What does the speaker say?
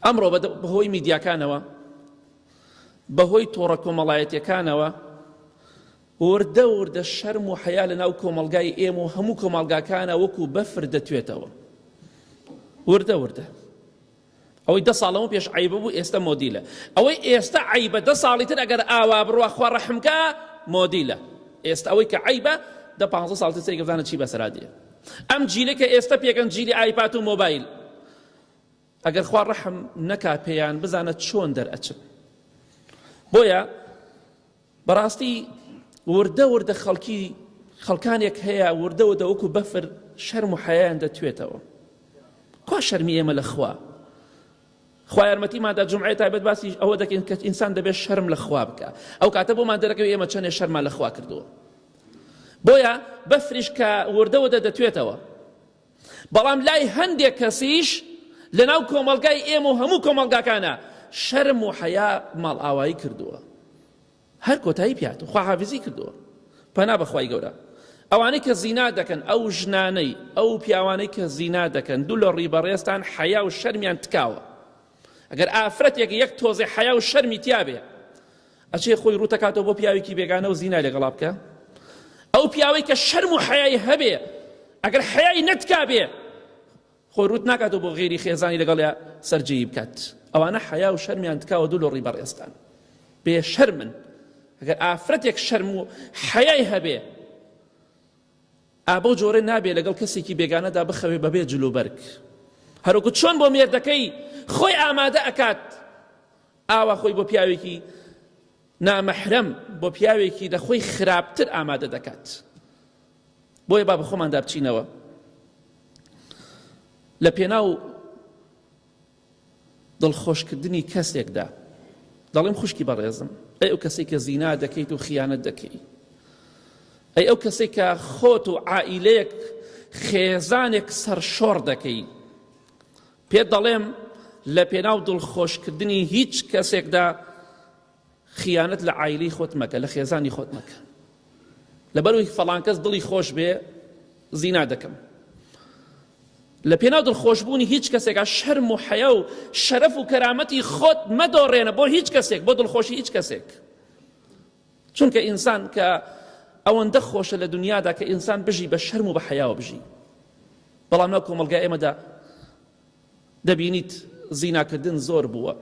ئەمڕۆ بەهۆی میدیاکانەوە بەهۆی تۆڕە کۆمەڵایەتیەکانەوە وردە وردە شەرم و حەیا لە ناو کۆمەڵگای ئێمە و هەموو کۆمەڵگاکانە وەکو بەفر دەتوێتەوە وردە وردە ئەوەی 10 ساڵ لەمە پێش عیبە بوو ئێستا مۆدیلە ئەوەی ئێستا عیبە 10 ساڵی تر ئەگەر ئاوا بڕوا خوا ڕەحمکە مۆدیلە ئێستا ئەوەی کە عیبە 10-15 ساڵ تر سەری گەفتانە چی بەسەرادیە ئەم جیلە کە ئێستا پێکەن جیلی ئایپاد و مۆبایل ئەگەر خوا ڕەحم نەکا پێیان بزانە چۆن دەرئەچن بۆیە بەڕاستی وردە وردە خەڵکانێک هەیە وردە وردە وەکو بەفر شەرم و حەیایان دەتوێتەوە کوا شەرمی ئێمە لە خوا خوا یارمەتیماندا جومعەی تایبەت باسی ئەوە دەکەین کە ئینسان دەبێت شەرم لە خوا بکە ئەو کاتە بۆمان دەرەکەوێت ئێمە چەندێک شەرمان لە خوا کردووە بۆیە بەفریش کە وردە وردە دەتوێتەوە بەڵام لای هەندێک کەسیش لە ناو کۆمەڵگای ئێمە و هەموو کۆمەڵگاکانە شەرم و حەیا ماڵ ئاوایی کردووە هەر کۆتایی پیات و خواحافیزی کردووە پەنا بەخوای گەورە ئەوانەی کە زینا دەکەن ئەو ژنانەی ئەو پیاوانەی کە زینا دەکەن دوو لە ڕیبەڕێستان حەیا و شەرمیان تکاوە ئەگەر ئافرەتێک یەک تۆزێ حەیا و شەرمی تیابێ ئەچێ خۆی ڕوتەکاتەوە بۆ پیاوێکی بێگانە و زینا لەگەڵا بکە ئەو پیاوەی کە شەرم و حەیای هەبێ ئەگەر حەیای نەتکابێ خۆی ڕوت ناکاتەوە بۆ غێری خێزانی لەگەڵیا سەرجەیی بکات ئەوانە حەیا و شەرمیان تکاوە دوو لە ڕیبەڕێستان بێ شەرمن ئەگەر ئافرەتێک شەرم و حەیای هەبێ ئابە جۆرە نابێ لەگەڵ کەسێکی بێگانەدا بخەوێ بەبێ جلوبەرگ هەروەکو چۆن بۆ مێردەکەی خۆی ئامادە ئەکات ئاوا خۆی بۆ پیاوێکی نامەحرەم بۆ پیاوێکی لە خۆی خراپتر ئامادە دەکات بۆیە با بە خۆماندا بچینەوە لە پێناو دڵخۆشکردنی کەسێکدا دەڵێم خوشکی بەڕێزم ئەی ئەو کەسێک کە زینا دەکەیت و خیانەت دەکەی ئەی ئەو کەسێک کە خۆت و عائیلەیەک خێزانێک سەرشۆڕ دەکەی پێت دەڵێم لە پێناو دڵخۆشکردنی هیچ کەسێکدا خیانەت لە عائیلەی خۆت مەکە لە خێزانی خۆت مەکە لەبەرەوەی فەڵان کەس دڵی خۆش بێ زینا دەکەم لە پێناو دڵخۆشبوونی هیچ کەسێکە شەرم و حەیا و شەرەف و کەرامەتی خۆت مەدۆڕێنە بۆ هیچ کەسێک بۆ دڵخۆشی هیچ کەسێک چونکە ئینسان کە ئەوەندە خۆشە لە دنیادا کە ئینسان بژی بە شەرم و بە حەیاوە بژی بەڵام ناو کۆمەڵگای ئێمەدا دەبینیت زیناکردن زۆر بووە